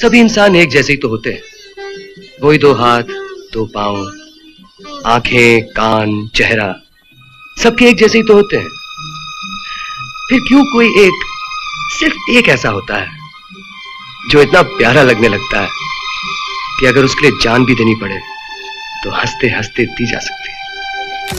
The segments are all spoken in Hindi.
सभी इंसान एक जैसे ही तो होते हैं। वही दो हाथ, दो पांव, आंखें, कान, चेहरा, सबके एक जैसे ही तो होते हैं। फिर क्यों कोई एक, सिर्फ एक ऐसा होता है जो इतना प्यारा लगने लगता है कि अगर उसके लिए जान भी देनी पड़े तो हंसते हंसते दी जा सकती है।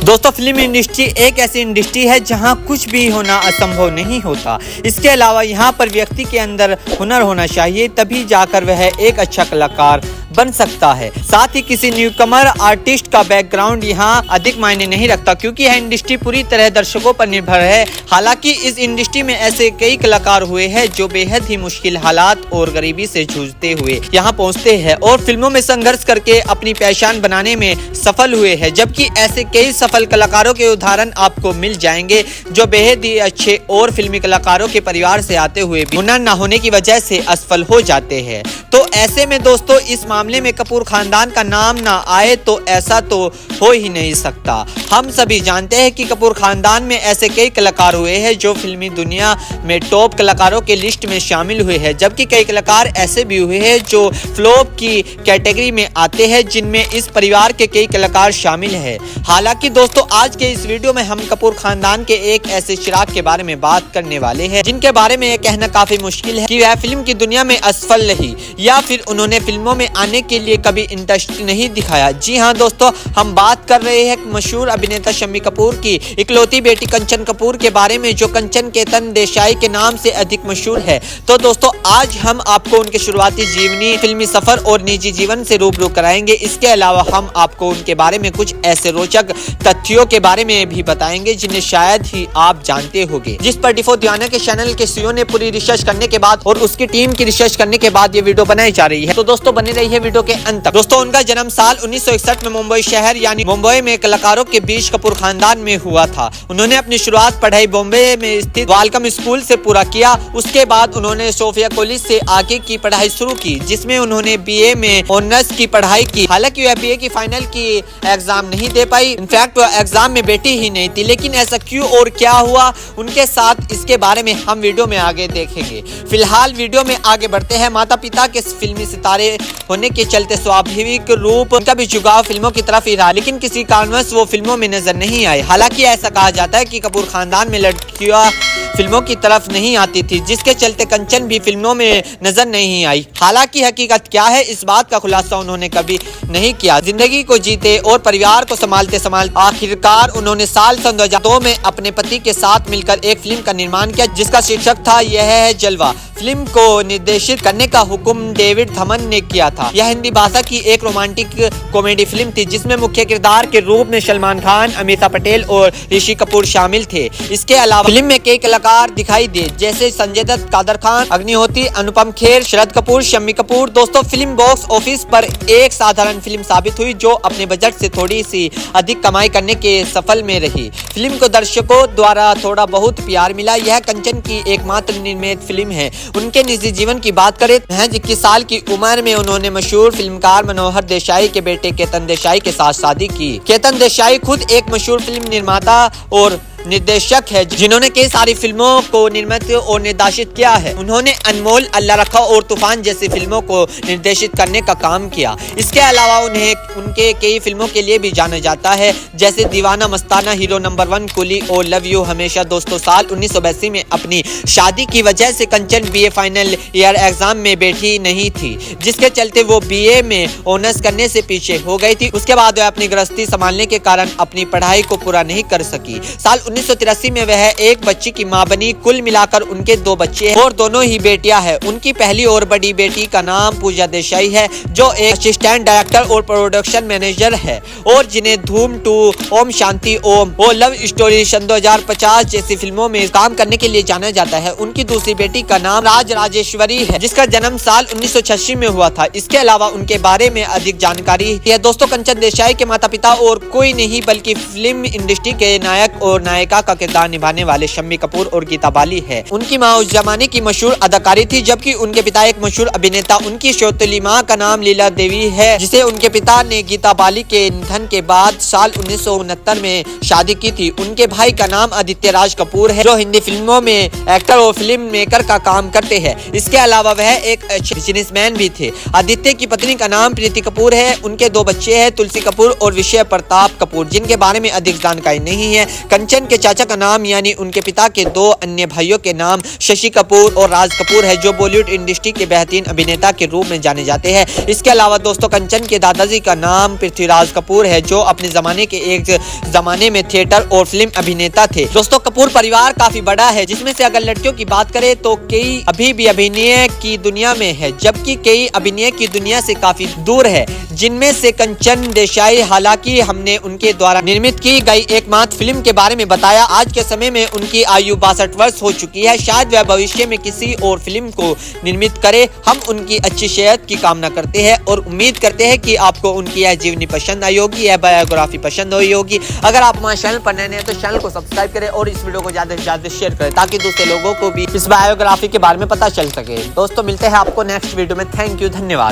दोस्तों, फिल्म इंडस्ट्री एक ऐसी इंडस्ट्री है जहां कुछ भी होना असंभव नहीं होता। इसके अलावा यहां पर व्यक्ति के अंदर हुनर होना चाहिए, तभी जाकर वह एक अच्छा कलाकार बन सकता है। साथ ही किसी न्यूकमर आर्टिस्ट का बैकग्राउंड यहाँ अधिक मायने नहीं रखता, क्योंकि यह इंडस्ट्री पूरी तरह दर्शकों पर निर्भर है। हालांकि इस इंडस्ट्री में ऐसे कई कलाकार हुए हैं जो बेहद ही मुश्किल हालात और गरीबी से जूझते हुए यहाँ पहुँचते हैं और फिल्मों में संघर्ष करके अपनी पहचान बनाने में सफल हुए हैं। जबकि ऐसे कई सफल कलाकारों के उदाहरण आपको मिल जाएंगे जो बेहद ही अच्छे और फिल्मी कलाकारों के परिवार से आते हुए भी हुनर न होने की वजह से असफल हो जाते हैं। तो ऐसे में दोस्तों, इस मामले में कपूर खानदान का नाम ना आए तो ऐसा तो हो ही नहीं सकता। हम सभी जानते हैं कि कपूर खानदान में ऐसे कई कलाकार हुए हैं जो फिल्मी दुनिया में टॉप कलाकारों के लिस्ट में शामिल हुए हैं, जबकि कई कलाकार ऐसे भी हुए हैं जो फ्लॉप की कैटेगरी में आते हैं, जिनमें इस परिवार के कई कलाकार शामिल हैं। हालांकि दोस्तों, आज के इस वीडियो में हम कपूर खानदान के एक ऐसे चिराग के बारे में बात करने वाले हैं जिनके बारे में यह कहना काफी मुश्किल है कि वह फिल्म की दुनिया में असफल रही या फिर उन्होंने फिल्मों में आने के लिए कभी इंटरेस्ट नहीं दिखाया। जी हाँ दोस्तों, हम बात कर रहे हैं मशहूर अभिनेता शम्मी कपूर की इकलौती बेटी कंचन कपूर के बारे में, जो कंचन केतन देसाई के नाम से अधिक मशहूर है। तो दोस्तों, आज हम आपको उनके शुरुआती जीवनी, फिल्मी सफर और निजी जीवन से रूबरू कराएंगे। इसके अलावा हम आपको उनके बारे में कुछ ऐसे रोचक तथ्यों के बारे में भी बताएंगे जिन्हें शायद ही आप जानते होंगे, जिस पर डिफो दीवाना के चैनल के सीईओ ने पूरी रिसर्च करने के बाद और उसकी टीम की रिसर्च करने के बाद ये वीडियो बनाई जा रही है। तो दोस्तों, बने रही है वीडियो के अंत तक। दोस्तों, उनका जन्म साल 1961 में मुंबई शहर यानी मुंबई में कलाकारों के बीच कपूर खानदान में हुआ था। उन्होंने अपनी शुरुआत पढ़ाई बॉम्बे में स्थित वालकम स्कूल से पूरा किया। उसके बाद उन्होंने सोफिया कॉलेज से आगे की पढ़ाई शुरू की, जिसमें उन्होंने बीए में ऑनर्स की पढ़ाई की। हालांकि वह बीए की फाइनल की एग्जाम नहीं दे पाई, इनफैक्ट वह एग्जाम में बैठी ही नहीं थी। लेकिन ऐसा क्यों और क्या हुआ उनके साथ, इसके बारे में हम वीडियो में आगे देखेंगे। फिलहाल वीडियो में आगे बढ़ते हैं। माता पिता के फिल्मी सितारे होने के चलते स्वाभाविक रूप उनका भी झुकाव फिल्मों की तरफ ही रहा, लेकिन किसी कारणवश वो फिल्मों में नजर नहीं आए। हालांकि ऐसा कहा जाता है कि कपूर खानदान में लड़कियां फिल्मों की तरफ नहीं आती थी, जिसके चलते कंचन भी फिल्मों में नजर नहीं आई। हालांकि हकीकत क्या है, इस बात का खुलासा उन्होंने कभी नहीं किया। जिंदगी को जीते और परिवार को संभालते संभालते आखिरकार उन्होंने साल 2002 में अपने पति के साथ मिलकर एक फिल्म का निर्माण किया, जिसका शीर्षक था यह है जलवा। फिल्म को निर्देशित करने का हुक्म डेविड थमन ने किया था। यह हिंदी भाषा की एक रोमांटिक कॉमेडी फिल्म थी, जिसमें मुख्य किरदार के रूप में सलमान खान, अमिताभ पटेल और ऋषि कपूर शामिल थे। इसके अलावा फिल्म में कई कलाकार दिखाई दे, जैसे संजय दत्त, कादर खान, अग्निहोत्री, अनुपम खेर, शरद कपूर, शम्मी कपूर। दोस्तों, फिल्म बॉक्स ऑफिस पर एक साधारण फिल्म साबित हुई, जो अपने बजट से थोड़ी सी अधिक कमाई करने के सफल में रही। फिल्म को दर्शकों द्वारा थोड़ा बहुत प्यार मिला। यह कंचन की एकमात्र निर्मित फिल्म है। उनके निजी जीवन की बात करें, महज 21 साल की उम्र में उन्होंने मशहूर फिल्मकार मनोहर देसाई के बेटे केतन देसाई के साथ शादी की। केतन देसाई खुद एक मशहूर फिल्म निर्माता और निर्देशक है, जिन्होंने कई सारी फिल्मों को निर्मित और निर्देशित किया है। उन्होंने अनमोल, अल्लाह रखा और तूफान जैसी फिल्मों को निर्देशित करने का काम किया। इसके अलावा उन्हें उनके कई फिल्मों के लिए भी जाना जाता है, जैसे दीवाना मस्ताना, हीरो नंबर 1, कुली और लव यू हमेशा। दोस्तों, साल 1982 में अपनी शादी की वजह से कंचन बीए फाइनल ईयर एग्जाम में बैठी नहीं थी, जिसके चलते वो बीए में ऑनर्स करने से पीछे हो गई थी। उसके बाद वह अपनी गृहस्थी संभालने के कारण अपनी पढ़ाई को पूरा नहीं कर सकी। साल 1983 में वह एक बच्ची की मां बनी। कुल मिलाकर उनके 2 बच्चे हैं और दोनों ही बेटियां हैं। उनकी पहली और बड़ी बेटी का नाम पूजा देसाई है, जो एक असिस्टेंट डायरेक्टर और प्रोडक्शन मैनेजर है और जिन्हें धूम 2, ओम शांति ओम और लव स्टोरी सन 2050 जैसी फिल्मों में काम करने के लिए जाना जाता है। उनकी दूसरी बेटी का नाम राज राजेश्वरी है, जिसका जन्म साल 1986 में हुआ था। इसके अलावा उनके बारे में अधिक जानकारी है। दोस्तों, कंचन देसाई के माता पिता और कोई नहीं बल्कि फिल्म इंडस्ट्री के नायक और नायक नायिका का किरदार निभाने वाले शम्मी कपूर और गीता बाली है। उनकी माँ उस जमाने की मशहूर अदाकारी थी, जबकि उनके पिता एक मशहूर अभिनेता। उनकी सौतेली माँ का नाम लीला देवी है, जिसे उनके पिता ने गीता बाली के निधन के बाद साल 1969 में शादी की थी। उनके भाई का नाम आदित्य राज कपूर है, जो हिंदी फिल्मों में एक्टर और फिल्म मेकर का काम करते हैं। इसके अलावा वह एक बिजनेसमैन भी थे। आदित्य की पत्नी का नाम प्रीति कपूर है। उनके 2 बच्चे हैं, तुलसी कपूर और विषय प्रताप कपूर, जिनके बारे में अधिक जानकारी नहीं है। कंचन के चाचा का नाम यानी उनके पिता के 2 अन्य भाइयों के नाम शशि कपूर और राज कपूर है, जो बॉलीवुड इंडस्ट्री के बेहतरीन अभिनेता के रूप में जाने जाते हैं। इसके अलावा दोस्तों कंचन के दादाजी का नाम पृथ्वीराज कपूर है, जो अपने जमाने के एक जमाने में थिएटर और फिल्म अभिनेता थे। दोस्तों कपूर परिवार काफी बड़ा है, जिसमें से अगर लड़कियों की बात करें तो कई अभी भी अभिनय की दुनिया में है, जबकि कई अभिनय की दुनिया से काफी दूर है, जिनमें से कंचन देसाई। हालांकि हमने उनके द्वारा निर्मित की गई एकमात्र फिल्म के बारे में बताया। आज के समय में उनकी आयु 62 वर्ष हो चुकी है। शायद वह भविष्य में किसी और फिल्म को निर्मित करे। हम उनकी अच्छी सेहत की कामना करते हैं और उम्मीद करते हैं कि आपको उनकी यह जीवनी पसंद आई होगी, यह बायोग्राफी पसंद आई होगी। अगर आप हमारे चैनल पर नए हैं तो चैनल को सब्सक्राइब करें और इस वीडियो को ज्यादा से ज्यादा शेयर करें, ताकि दूसरे लोगों को भी इस बायोग्राफी के बारे में पता चल सके। दोस्तों मिलते हैं आपको नेक्स्ट वीडियो में। थैंक यू, धन्यवाद।